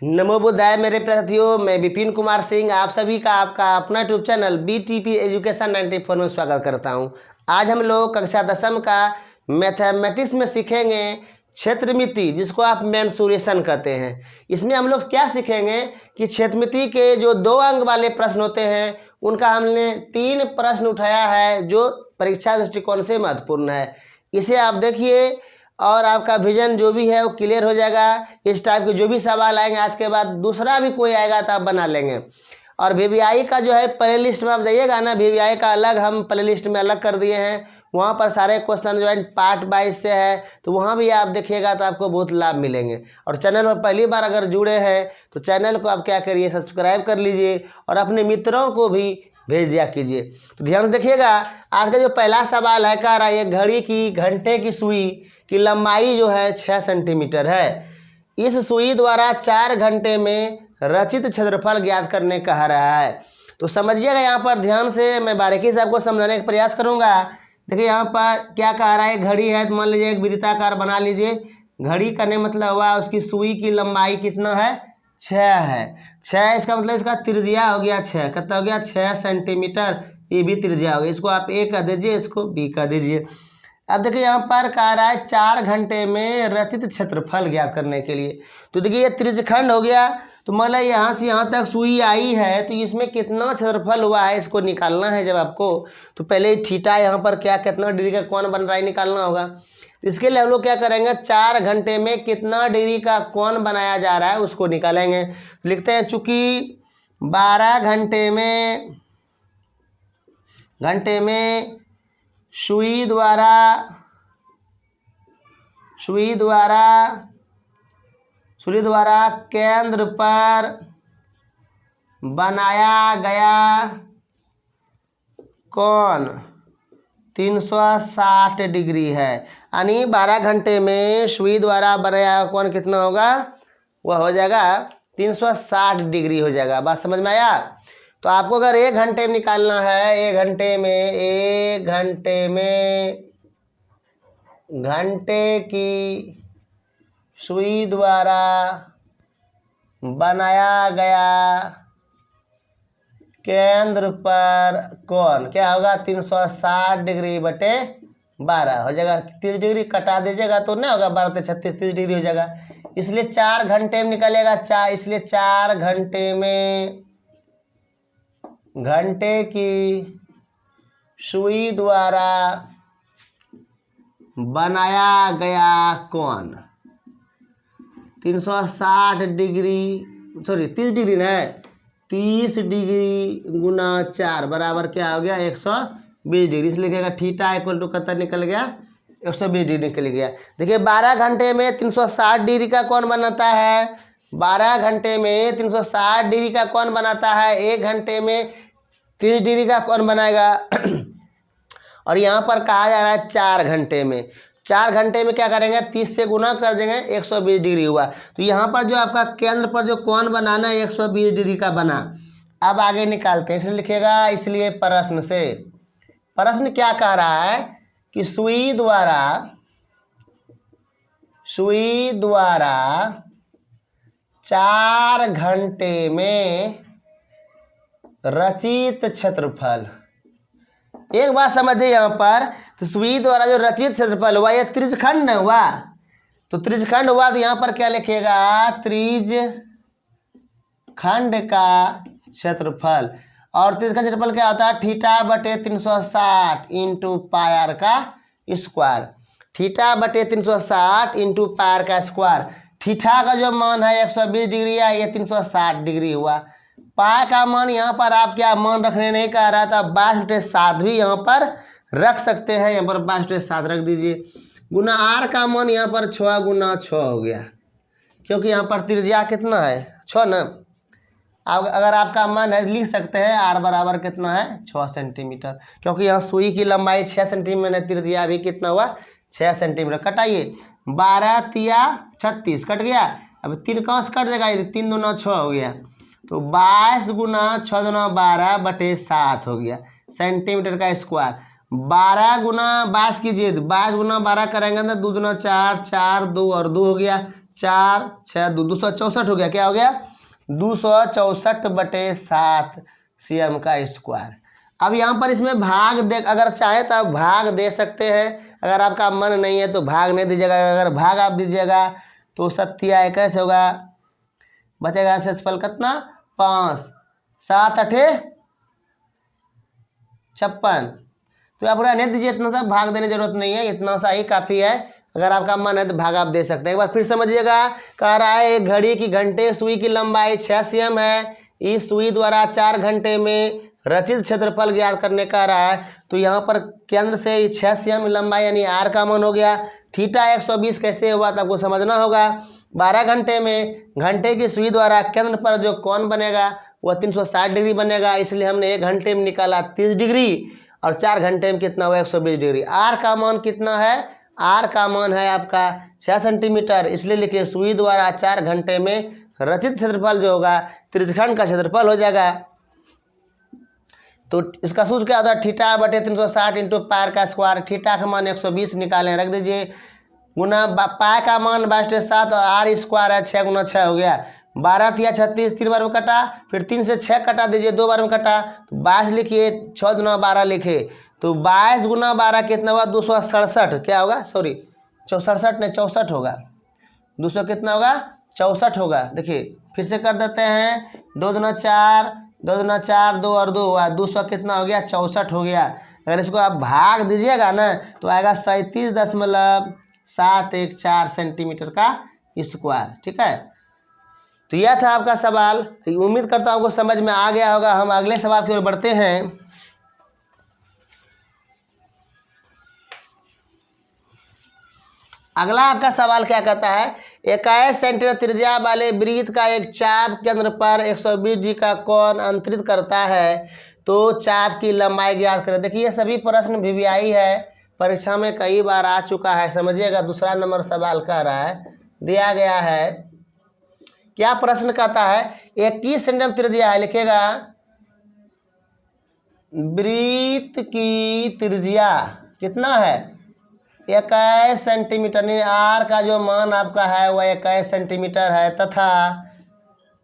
नमो बुद्धाय मेरे प्रिय साथियों, मैं विपिन कुमार सिंह आप सभी का आपका अपना यूट्यूब चैनल BTP एजुकेशन 94 में स्वागत करता हूं। आज हम लोग कक्षा 10वीं का मैथमेटिक्स में सीखेंगे क्षेत्रमिति, जिसको आप मेंसुरेशन कहते हैं। इसमें हम लोग क्या सीखेंगे कि क्षेत्रमिति के जो 2 अंक वाले प्रश्न होते हैं उनका हमने 3 प्रश्न उठाया है जो परीक्षा दृष्टिकोण से महत्वपूर्ण है। इसे आप देखिए और आपका विजन जो भी है वो क्लियर हो जाएगा। इस टाइप के जो भी सवाल आएंगे आज के बाद दूसरा भी कोई आएगा तो आप बना लेंगे। और VVI का जो है प्ले लिस्ट में आप जाइएगा ना, VVI का अलग हम प्ले लिस्ट में अलग कर दिए हैं। वहाँ पर सारे क्वेश्चन जो है पार्ट वाइज से है, तो वहाँ भी आप देखिएगा तो आपको बहुत लाभ मिलेंगे। और चैनल पर पहली बार अगर जुड़े हैं तो चैनल को आप क्या करिए, सब्सक्राइब कर लीजिए और अपने मित्रों को भी भेज दिया कीजिए। तो ध्यान से देखिएगा, आज का जो पहला सवाल है कह रहा है घड़ी की घंटे की सुई की लंबाई जो है 6 सेंटीमीटर है। इस सुई द्वारा 4 घंटे में रचित क्षेत्रफल ज्ञात करने कहा रहा है। तो समझिएगा यहाँ पर ध्यान से, मैं बारीकी से आपको समझाने का प्रयास करूँगा। देखिए यहाँ पर क्या कह रहा है, घड़ी है तो मान लीजिए एक वृत्ताकार बना लीजिए। घड़ी करने मतलब हुआ उसकी सुई की लंबाई कितना है, 6 है। 6 इसका मतलब इसका त्रिज्या हो गया 6, कितना हो गया 6 सेंटीमीटर। ये भी त्रिज्या हो गया, इसको आप A कर दीजिए, इसको B कर दीजिए। अब देखिए यहाँ पर कह रहा है 4 घंटे में रचित क्षेत्रफल ज्ञात करने के लिए। तो देखिए ये त्रिज्यखंड हो गया, तो मतलब यहाँ से यहाँ तक सुई आई है तो इसमें कितना क्षेत्रफल हुआ है इसको निकालना है। जब आपको तो पहले थीटा यहाँ पर क्या कितना डिग्री का कोण बन रहा है निकालना होगा। तो इसके लिए हम लोग क्या करेंगे, 4 घंटे में कितना डिग्री का कोण बनाया जा रहा है उसको निकालेंगे। लिखते हैं चूंकि 12 घंटे में सुई द्वारा केंद्र पर बनाया गया कोण 360 डिग्री है। यानी 12 घंटे में सुई द्वारा बनाया कोण कितना होगा, वह हो जाएगा 360 डिग्री हो जाएगा। बात समझ में आया। तो आपको अगर 1 घंटे में निकालना है, 1 घंटे में घंटे की सुई द्वारा बनाया गया केंद्र पर कोण क्या होगा, 360 डिग्री बटे 12 हो जाएगा। 30 डिग्री कटा दीजिएगा तो नहीं होगा, 12 से 36 30 डिग्री हो जाएगा। इसलिए 4 घंटे में निकलेगा इसलिए 4 घंटे में घंटे की सुई द्वारा बनाया गया कोण 360 डिग्री, सॉरी 30 डिग्री ना, 30 डिग्री गुना 4 बराबर क्या हो गया 120 डिग्री। इसलिए लिखेगा थीटा इक्वल टू कितना निकल गया, 120 डिग्री निकल गया। देखिए 12 घंटे में 360 डिग्री का कोण बनाता है, 12 घंटे में 360 डिग्री का कोण बनाता है, 1 घंटे में 30 डिग्री का कोण बनाएगा। और यहाँ पर कहा जा रहा है 4 घंटे में, 4 घंटे में क्या करेंगे 30 से गुना कर देंगे, 120 डिग्री हुआ। तो यहाँ पर जो आपका केंद्र पर जो कोण बनाना है 120 डिग्री का बना। अब आगे निकालते हैं, इसलिए लिखिएगा, इसलिए प्रश्न क्या कह रहा है कि सुई द्वारा 4 घंटे में रचित क्षेत्रफल। एक बात समझिए यहाँ पर, तो सुई द्वारा जो रचित क्षेत्रफल हुआ ये त्रिज्यखंड हुआ। तो त्रिज्यखंड हुआ तो यहाँ पर क्या लिखिएगा, त्रिज्यखंड का क्षेत्रफल। और त्रिज्यखंड क्षेत्रफल क्या होता है, थीटा बटे 360 इंटू पाई आर का स्क्वायर। थीटा बटे 360 इंटू पाई आर का स्क्वायर। थीटा का जो मान है 120 डिग्री है, ये 360 डिग्री हुआ। पाई का मान यहाँ पर आप क्या मान रखने नहीं कह रहा था, 22/7 भी यहाँ पर रख सकते हैं। यहाँ पर 22/7 रख दीजिए। गुना आर का मान यहाँ पर 6 गुना 6 हो गया, क्योंकि यहाँ पर त्रिज्या कितना है 6 ना। अब अगर आपका मन है लिख सकते हैं आर बराबर कितना है 6 सेंटीमीटर, क्योंकि यहाँ सुई की लंबाई 6 सेंटीमीटर, त्रिज्या भी कितना हुआ 6 सेंटीमीटर। कटाइए 12 तिया 36 कट गया। अब 3 कौन कट देगा, 3 दूना 6 हो गया। तो 22 गुना 6 दूना 12 बटे 7 हो गया सेंटीमीटर का स्क्वायर। 12 गुना 22 कीजिए, 22 गुना 12 करेंगे तो 2 दूना 4, 4 2 और 2 हो गया 4 6 264 हो गया। क्या हो गया? 264/7 cm का स्क्वायर। अब यहाँ पर इसमें भाग दे, अगर चाहे तो आप भाग दे सकते हैं, अगर आपका मन नहीं है तो भाग नहीं दीजिएगा। अगर भाग आप दीजिएगा तो 7 कैसे होगा, बचेगा शेषफल कितना 5, 7 8 56। तो आप रहने दीजिए, इतना सा भाग देने की जरूरत नहीं है, इतना सा ही काफ़ी है। अगर आपका मन है तो भाग आप दे सकते हैं। एक बार फिर समझिएगा, कह रहा है एक घड़ी की घंटे सुई की लंबाई 6 cm है, इस सुई द्वारा 4 घंटे में रचित क्षेत्रफल ज्ञात करने का रहा है। तो यहाँ पर केंद्र से 6 cm लंबाई यानी आर का मान हो गया। थीटा 120 कैसे हुआ तो आपको समझना होगा। 12 घंटे में घंटे की सुई द्वारा केंद्र पर जो कोण बनेगा वह 360 डिग्री बनेगा, इसलिए हमने 1 घंटे में निकाला 30 डिग्री और 4 घंटे में कितना हुआ 120 डिग्री। आर का मान कितना है? आर का मान है आपका 6 सेंटीमीटर, इसलिए लिखिए सुई द्वारा 4 घंटे में रचित क्षेत्रफल जो होगा त्रिज्यखंड का क्षेत्रफल हो जाएगा। तो इसका सूत्र क्या होता है? थीटा बटे 360 इंटू पार का स्क्वायर। थीटा का मान 120 निकालें, रख दीजिए, गुना पाई का मान 22/7 और आर स्क्वायर है 6 × 6 हो गया। 12 × 36 3 बार में कटा, फिर 3 से 6 कटा दीजिए, 2 बार में कटा, तो 22 लिखिए, 6 × 12 लिखे, तो 22 × 12 कितना हुआ 267। क्या होगा? सॉरी 67 नहीं 64 होगा। 200 कितना होगा? 64 होगा। देखिए फिर से कर देते हैं, 2 × 4 2 × 4 2 और 2 हुआ, 200 कितना हो गया 64 हो गया। अगर इसको आप भाग दीजिएगा ना तो आएगा 37.714 सेंटीमीटर का स्क्वायर। ठीक है, तो यह था आपका सवाल। उम्मीद करता हूँ आपको समझ में आ गया होगा। हम अगले सवाल की ओर बढ़ते हैं। अगला आपका सवाल क्या कहता है? 21 सेंटीमीटर त्रिज्या वाले वृत्त का एक चाप केंद्र पर 120 डिग्री का कोण अंतरित करता है, तो चाप की लंबाई ज्ञात करें। देखिए ये सभी प्रश्न VVI है, परीक्षा में कई बार आ चुका है। समझिएगा, दूसरा नंबर सवाल कह रहा है, दिया गया है क्या प्रश्न कहता है? 21 सेंटीमीटर त्रिज्या है, लिखेगा वृत्त की त्रिज्या कितना है 21 सेंटीमीटर, आर का जो मान आपका है वह 21 सेंटीमीटर है, तथा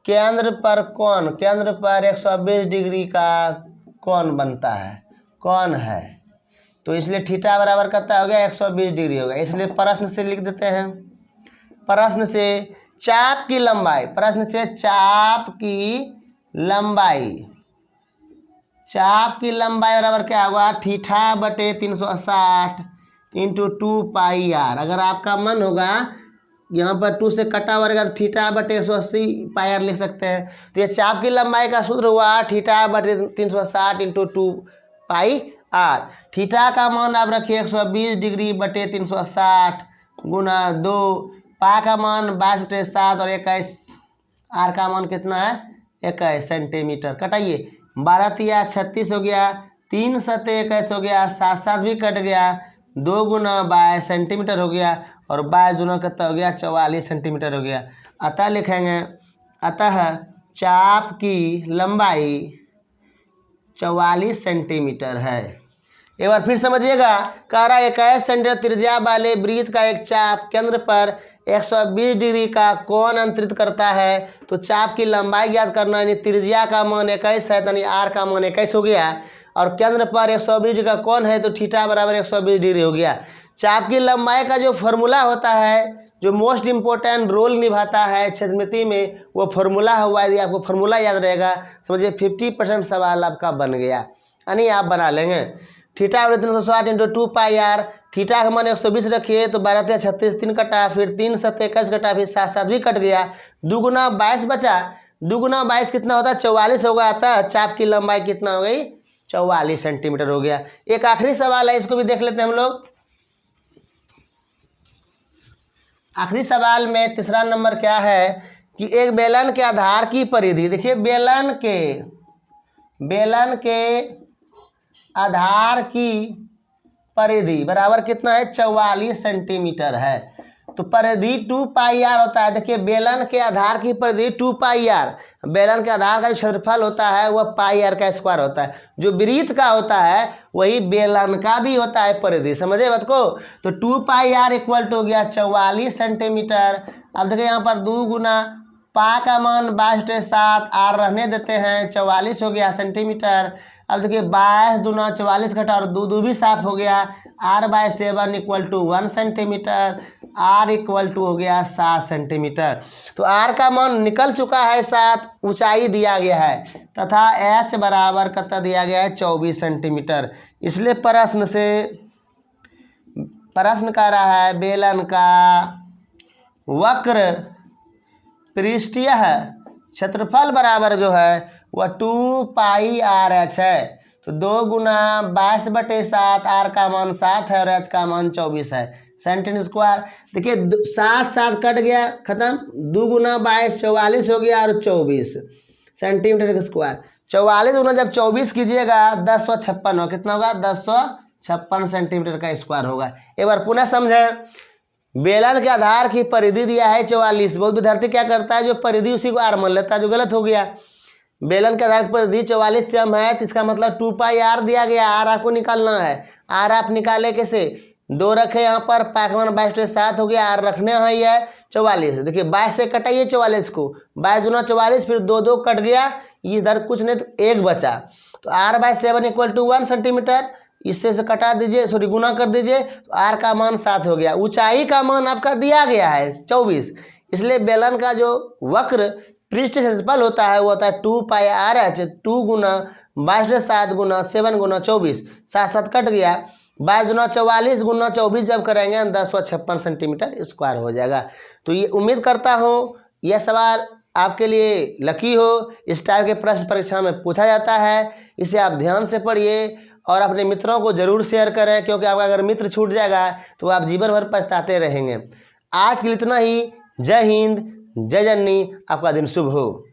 केंद्र पर कोण, केंद्र पर 120 डिग्री का कोण बनता है, कोण है, तो इसलिए थीटा बराबर कितना हो गया 120 डिग्री होगा। इसलिए प्रश्न से लिख देते हैं, प्रश्न से चाप की लंबाई, प्रश्न से चाप की लंबाई, चाप की लंबाई बराबर क्या होगा थीटा बटे 360 इंटू 2πr। अगर आपका मन होगा यहाँ पर 2 से कटा वर्ग थीटा बटे 180 πr लिख सकते हैं। तो ये चाप की लंबाई का सूत्र हुआ थीटा बटे 360 इंटू 2πr। थीटा का मान आप रखिए 120 डिग्री बटे 360 गुना 2, पा का मान 22/7 और 21, आर का मान कितना है 21 सेंटीमीटर। कटाइए, 12 × 36 हो गया, 3 × 7 21 हो गया, 7 7 भी कट गया, 2 × 22 सेंटीमीटर हो गया, और 22 दूना कितना हो गया 44 सेंटीमीटर हो गया। अतः लिखेंगे, अतः चाप की लंबाई 44 सेंटीमीटर है। एक बार फिर समझिएगा, कह रहा है 21 सेंटीमीटर त्रिज्या वाले वृत्त का एक चाप केंद्र पर 120 डिग्री का कोण अंतरित करता है, तो चाप की लंबाई ज्ञात करना, यानी त्रिज्या का मान 21 है, यानी आर का मान 21 हो गया, और केंद्र पर 120 डिग्री का कोण है, तो थीटा बराबर 120 डिग्री हो गया। चाप की लंबाई का जो फॉर्मूला होता है, जो मोस्ट इम्पोर्टेंट रोल निभाता है क्षेत्रमिति में, वो फॉर्मूला हुआ। यदि आपको फॉर्मूला याद रहेगा समझिए 50% सवाल आपका बन गया, यानी आप बना लेंगे। थीटा बटे 360 इंटू 2πr, थीटा का मान 120 रखिए, तो 12 × 36 3 कटा, फिर 3 × 7 21 कटा, फिर 7 7 भी कट गया, 2 × 22 बचा, 2 × 22 कितना होता है 44 होगा। आता चाप की लंबाई कितना हो गई 44 सेंटीमीटर हो गया। एक आखिरी सवाल है, इसको भी देख लेते हैं हम लोग। आखिरी सवाल में तीसरा नंबर क्या है कि एक बेलन के आधार की परिधि, देखिए बेलन के आधार की परिधि बराबर कितना है 44 सेंटीमीटर है। तो परिधि 2πr होता है। देखिए बेलन के आधार की परिधि 2πr, बेलन के आधार का जो क्षेत्रफल होता है वह πr का स्क्वायर होता है। जो वृत्त का होता है वही बेलन का भी होता है परिधि, समझे बात को। तो 2πr इक्वल टू हो गया 44 सेंटीमीटर, अब देखिए यहाँ पर 2 गुना पा का मान 22/7, आर रहने देते हैं, 44 हो गया सेंटीमीटर। अब देखिए 22 दूना 44 घटा और 2 भी साफ हो गया, r/7 = 1 सेंटीमीटर, r = हो गया 7 सेंटीमीटर। तो r का मान निकल चुका है 7, ऊंचाई दिया गया है तथा h बराबर कितना दिया गया है 24 सेंटीमीटर। इसलिए प्रश्न कह रहा है बेलन का वक्र पृष्ठीय क्षेत्रफल बराबर जो है वह 2πr/h है। तो 2 गुना 22/7, आर का मान 7 है और एच का मान 24 है सेंटीमीटर स्क्वायर। देखिए 7 कट गया, खत्म, 2 गुना 22 44 हो गया और 24 सेंटीमीटर स्क्वायर। 44 गुना जब 24 कीजिएगा 1056 हो, कितना होगा 1056 सेंटीमीटर का स्क्वायर होगा। एक बार पुनः समझें, बेलन के आधार की परिधि दिया है 44। बहुत विद्यार्थी क्या करता है, जो परिधि उसी को आर मान लेता है, जो गलत हो गया। बेलन के आधार की परिधि 44 से कम है तो इसका मतलब 2πr दिया गया, आर आपको निकालना है। आर आप निकाले कैसे, 2 रखे यहाँ पर, पा का मान 22/7 हो गया, आर रखने हैं ये 44। देखिए 22 से कटाइए 44 को, 22 दूना 44, फिर 2 कट गया, इधर कुछ नहीं तो 1 बचा। तो r/7 = 1 सेंटीमीटर, इससे से कटा दीजिए, सॉरी गुना कर दीजिए, तो आर का मान 7 हो गया। ऊंचाई का मान आपका दिया गया है 24, इसलिए बेलन का जो वक्र पृष्ठ क्षेत्रफल होता है वो होता है 2πr/h। 2 गुना 22/7 गुना 7 गुना 24, 7 कट गया, 22 दूना 44 गुना 24 जब करेंगे 1056 सेंटीमीटर स्क्वायर हो जाएगा। तो ये उम्मीद करता हूँ यह सवाल आपके लिए लकी हो। इस टाइप के प्रश्न परीक्षा में पूछा जाता है, इसे आप ध्यान से पढ़िए और अपने मित्रों को जरूर शेयर करें, क्योंकि आपका अगर मित्र छूट जाएगा तो आप जीवन भर पछताते रहेंगे। आज के लिए इतना ही। जय हिंद, जय जननी, आपका दिन शुभ हो।